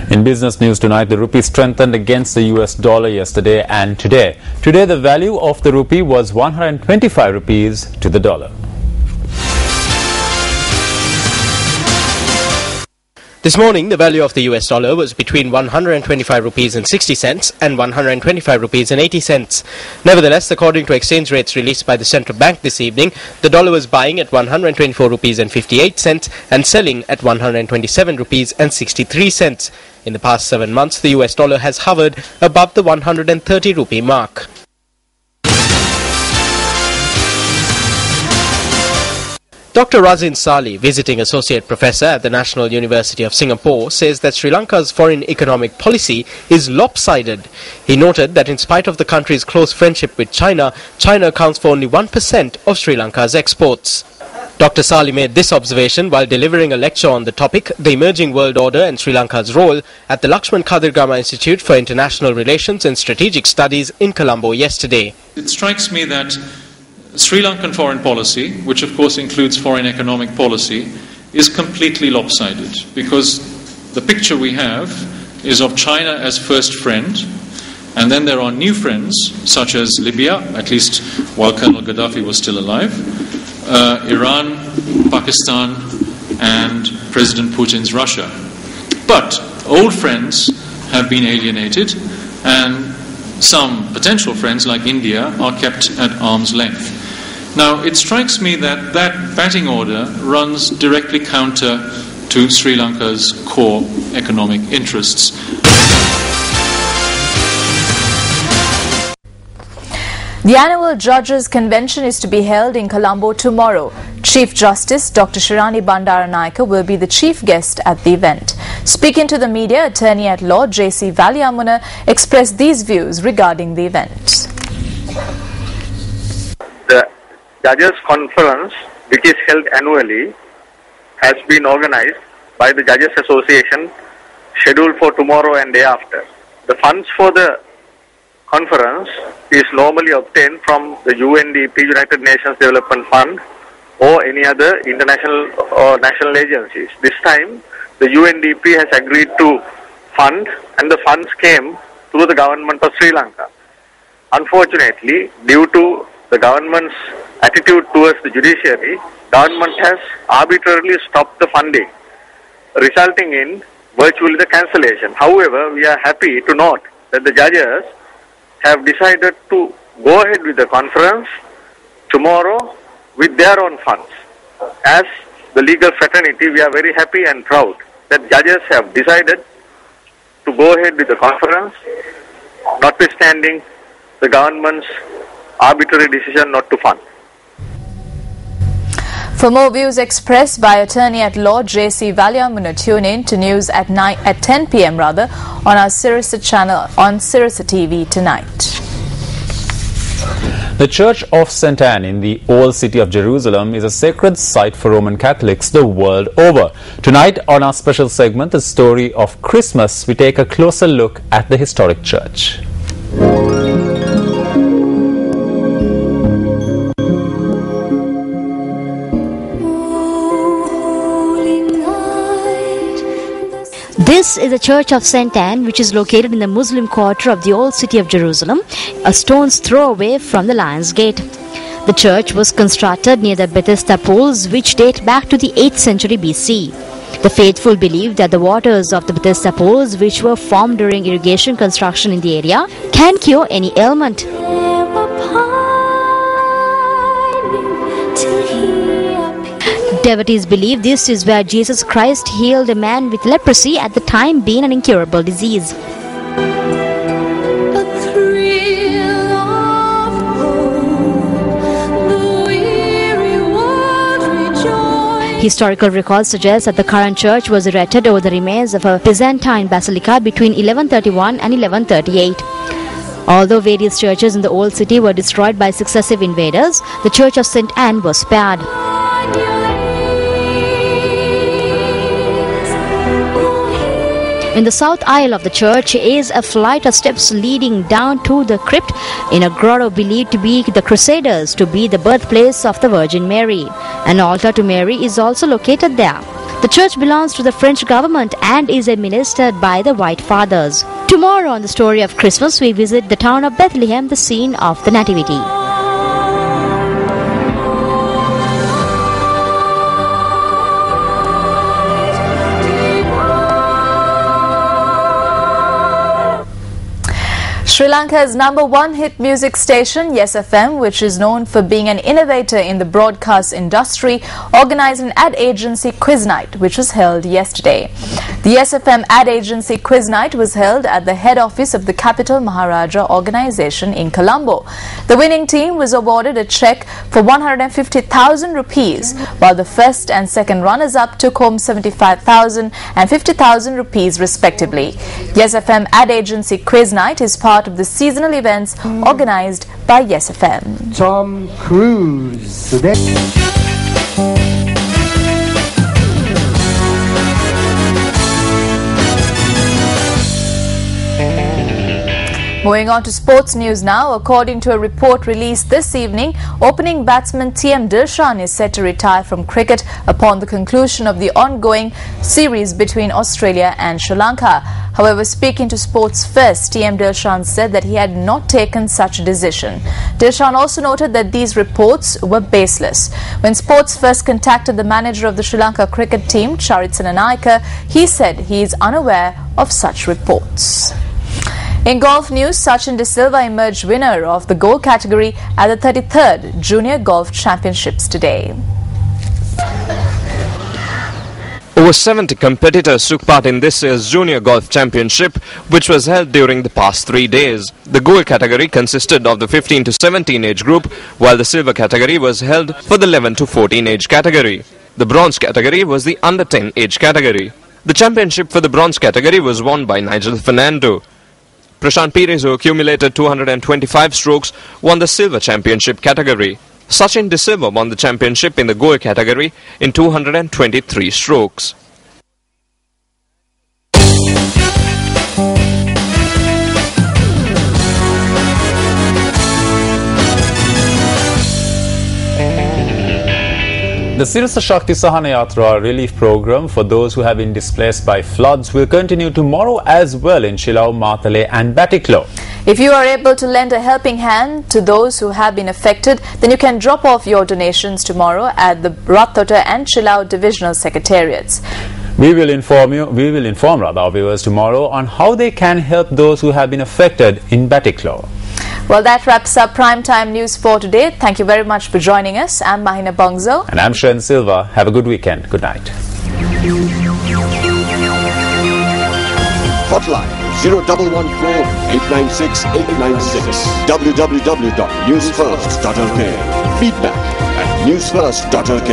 In business news tonight, the rupee strengthened against the US dollar yesterday and today. Today, the value of the rupee was 125 rupees to the dollar. This morning, the value of the US dollar was between 125 rupees and 60 cents and 125 rupees and 80 cents. Nevertheless, according to exchange rates released by the central bank this evening, the dollar was buying at 124 rupees and 58 cents and selling at 127 rupees and 63 cents. In the past 7 months, the US dollar has hovered above the 130 rupee mark. Dr. Razin Sali, visiting associate professor at the National University of Singapore, says that Sri Lanka's foreign economic policy is lopsided. He noted that in spite of the country's close friendship with China, China accounts for only 1% of Sri Lanka's exports. Dr. Sali made this observation while delivering a lecture on the topic, The Emerging World Order and Sri Lanka's Role, at the Lakshman Kadirgama Institute for International Relations and Strategic Studies in Colombo yesterday. It strikes me that Sri Lankan foreign policy, which of course includes foreign economic policy, is completely lopsided because the picture we have is of China as first friend, and then there are new friends such as Libya, at least while Colonel Gaddafi was still alive, Iran, Pakistan, and President Putin's Russia. But old friends have been alienated, and some potential friends like India are kept at arm's length. Now, it strikes me that that batting order runs directly counter to Sri Lanka's core economic interests. The annual Judges' Convention is to be held in Colombo tomorrow. Chief Justice Dr. Shirani Bandaranayake will be the chief guest at the event. Speaking to the media, Attorney at Law J.C. Valyamuna expressed these views regarding the event. The Judges' Conference, which is held annually, has been organized by the Judges Association, scheduled for tomorrow and day after. The funds for the conference is normally obtained from the UNDP, United Nations Development Fund, or any other international or national agencies. This time, the UNDP has agreed to fund, and the funds came through the government of Sri Lanka. Unfortunately, due to the government's attitude towards the judiciary, government has arbitrarily stopped the funding, resulting in virtually the cancellation. However, we are happy to note that the judges have decided to go ahead with the conference tomorrow with their own funds. As the legal fraternity, we are very happy and proud that judges have decided to go ahead with the conference, notwithstanding the government's arbitrary decision not to fund. For more views expressed by Attorney at Law J.C. Valyamuna, tune in to news at 10 p.m. on our Sirasa channel on Sirasa TV tonight. The Church of St. Anne in the Old City of Jerusalem is a sacred site for Roman Catholics the world over. Tonight on our special segment, The Story of Christmas, we take a closer look at the historic church. This is the Church of St. Anne, which is located in the Muslim quarter of the Old City of Jerusalem, a stone's throw away from the Lion's Gate. The church was constructed near the Bethesda pools, which date back to the 8th century BC. The faithful believe that the waters of the Bethesda pools, which were formed during irrigation construction in the area, can cure any ailment. Devotees believe this is where Jesus Christ healed a man with leprosy at the time being an incurable disease. Historical records suggest that the current church was erected over the remains of a Byzantine basilica between 1131 and 1138. Although various churches in the Old City were destroyed by successive invaders, the Church of St. Anne was spared. In the south aisle of the church is a flight of steps leading down to the crypt in a grotto believed to be the Crusaders to be the birthplace of the Virgin Mary. An altar to Mary is also located there. The church belongs to the French government and is administered by the White Fathers. Tomorrow on the story of Christmas, we visit the town of Bethlehem, the scene of the Nativity. Sri Lanka's #1 hit music station, Yes FM, which is known for being an innovator in the broadcast industry, organized an ad agency quiz night, which was held yesterday. The Yes FM ad agency quiz night was held at the head office of the Capital Maharaja organization in Colombo. The winning team was awarded a cheque for 150,000 rupees, while the first and second runners-up took home 75,000 and 50,000 rupees respectively. Yes FM ad agency quiz night is part of the seasonal events organized by Yes FM. Tom Cruise. Moving on to sports news now. According to a report released this evening, opening batsman T.M. Dilshan is set to retire from cricket upon the conclusion of the ongoing series between Australia and Sri Lanka. However, speaking to Sports First, T.M. Dilshan said that he had not taken such a decision. Dilshan also noted that these reports were baseless. When Sports First contacted the manager of the Sri Lanka cricket team, Charit Senanayake, he said he is unaware of such reports. In golf news, Sachin De Silva emerged winner of the gold category at the 33rd Junior Golf Championships today. Over 70 competitors took part in this year's Junior Golf Championship, which was held during the past 3 days. The gold category consisted of the 15 to 17 age group, while the silver category was held for the 11 to 14 age category. The bronze category was the under 10 age category. The championship for the bronze category was won by Nigel Fernando. Prashant Pires, who accumulated 225 strokes, won the silver championship category. Sachin De Silva won the championship in the gold category in 223 strokes. The Sirsa Shakti Sahana Yatra relief program for those who have been displaced by floods will continue tomorrow as well in Shillong, Matale and Batiklo. If you are able to lend a helping hand to those who have been affected, then you can drop off your donations tomorrow at the Rathota and Shillong divisional secretariats. We will inform our viewers tomorrow on how they can help those who have been affected in Batiklo. Well, that wraps up Primetime News for today. Thank you very much for joining us. I'm Mahina Bongzo. And I'm Shen Silva. Have a good weekend. Good night. Hotline 0114-896-896. www.newsfirst.lk. Feedback at newsfirst.lk.